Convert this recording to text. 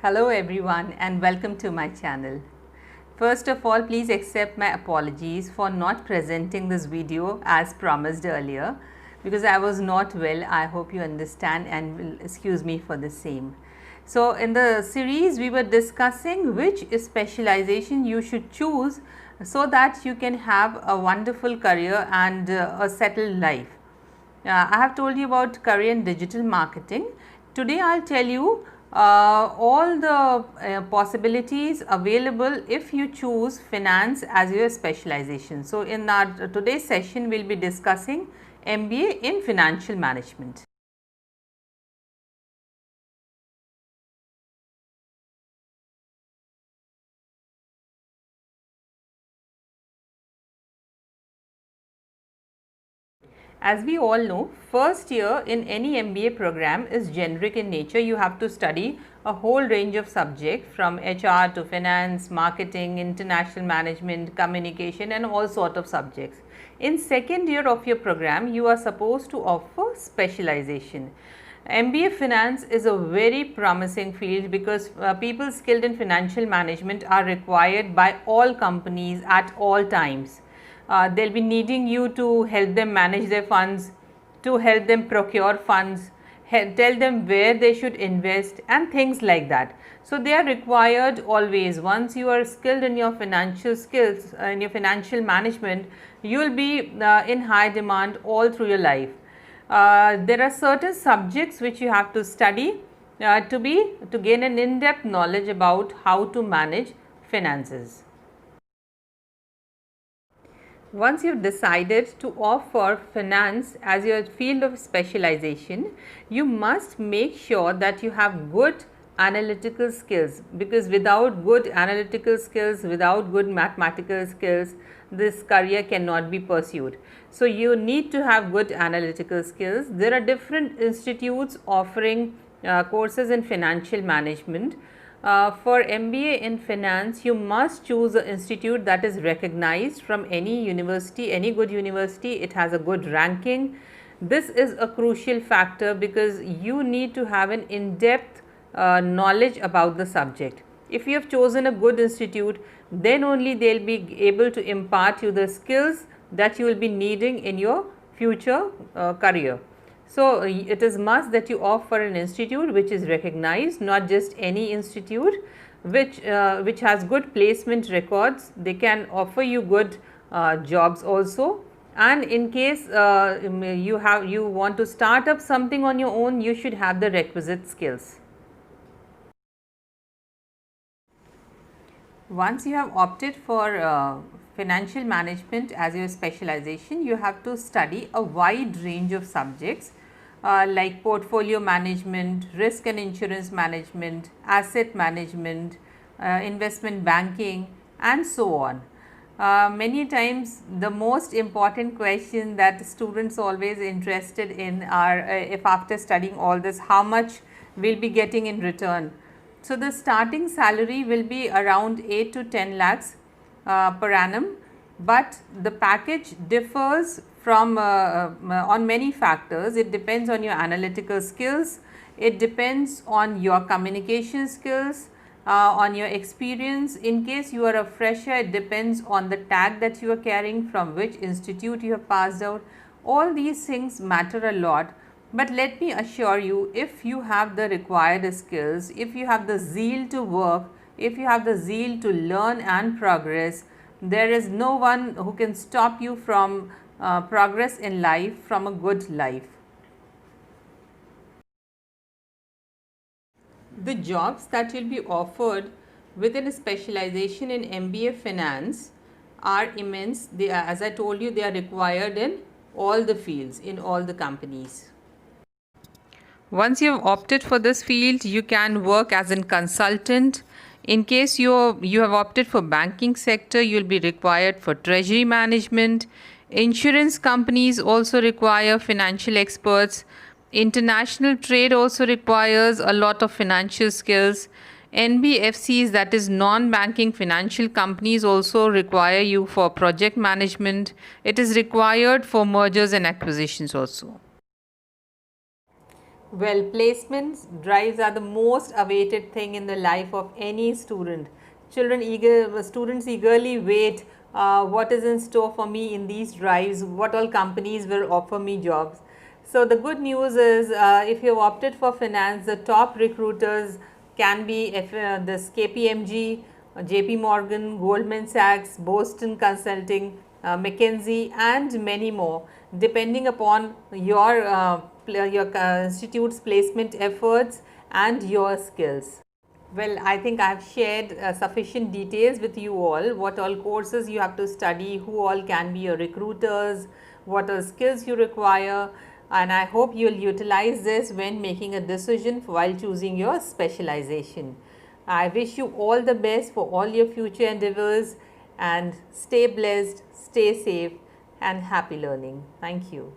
Hello everyone and welcome to my channel. First of all, please accept my apologies for not presenting this video as promised earlier because I was not well. I hope you understand and will excuse me for the same. So, in the series we were discussing which specialization you should choose so that you can have a wonderful career and a settled life. I have told you about career in digital marketing. Today I will tell you all the possibilities available if you choose finance as your specialization. So, in our today's session we will be discussing MBA in financial management. As we all know, first year in any MBA program is generic in nature. You have to study a whole range of subjects from HR to finance, marketing, international management, communication and all sort of subjects. In second year of your program, you are supposed to offer specialization. MBA finance is a very promising field because people skilled in financial management are required by all companies at all times. They will be needing you to help them manage their funds, to help them procure funds, tell them where they should invest and things like that. So, they are required always. Once you are skilled in your financial skills, in your financial management, you will be in high demand all through your life. There are certain subjects which you have to study to gain an in-depth knowledge about how to manage finances. Once you have decided to opt for finance as your field of specialization, you must make sure that you have good analytical skills, because without good analytical skills, without good mathematical skills, this career cannot be pursued. So, you need to have good analytical skills. There are different institutes offering courses in financial management. For MBA in finance, you must choose an institute that is recognized from any university, any good university. It has a good ranking. This is a crucial factor because you need to have an in-depth knowledge about the subject. If you have chosen a good institute, then only they will be able to impart you the skills that you will be needing in your future career. So, it is must that you opt for an institute which is recognized, not just any institute which has good placement records. They can offer you good jobs also, and in case you want to start up something on your own, you should have the requisite skills. Once you have opted for financial management as your specialization, you have to study a wide range of subjects like portfolio management, risk and insurance management, asset management, investment banking and so on. Many times the most important question that students always interested in are if after studying all this, how much we will be getting in return. So, the starting salary will be around 8 to 10 lakhs per annum, but the package differs from on many factors. It depends on your analytical skills, it depends on your communication skills, on your experience. In case you are a fresher, it depends on the tag that you are carrying, from which institute you have passed out. All these things matter a lot. But let me assure you, if you have the required skills, if you have the zeal to work, if you have the zeal to learn and progress, there is no one who can stop you from progress in life, from a good life. The jobs that will be offered within a specialization in MBA finance are immense. They are, as I told you, they are required in all the fields, in all the companies. Once you have opted for this field, you can work as a consultant. In case you have opted for banking sector, you will be required for treasury management. Insurance companies also require financial experts. International trade also requires a lot of financial skills. NBFCs, that is non-banking financial companies, also require you for project management. It is required for mergers and acquisitions also. Well, placements drives are the most awaited thing in the life of any student. Students eagerly wait what is in store for me in these drives, what all companies will offer me jobs. So the good news is if you have opted for finance, the top recruiters can be this KPMG, JP Morgan, Goldman Sachs, Boston Consulting, McKinsey and many more, depending upon your institute's placement efforts and your skills. Well, I think I have shared sufficient details with you all, what all courses you have to study, who all can be your recruiters, what are skills you require, and I hope you will utilize this when making a decision while choosing your specialization. I wish you all the best for all your future endeavors and stay blessed, stay safe and happy learning. Thank you.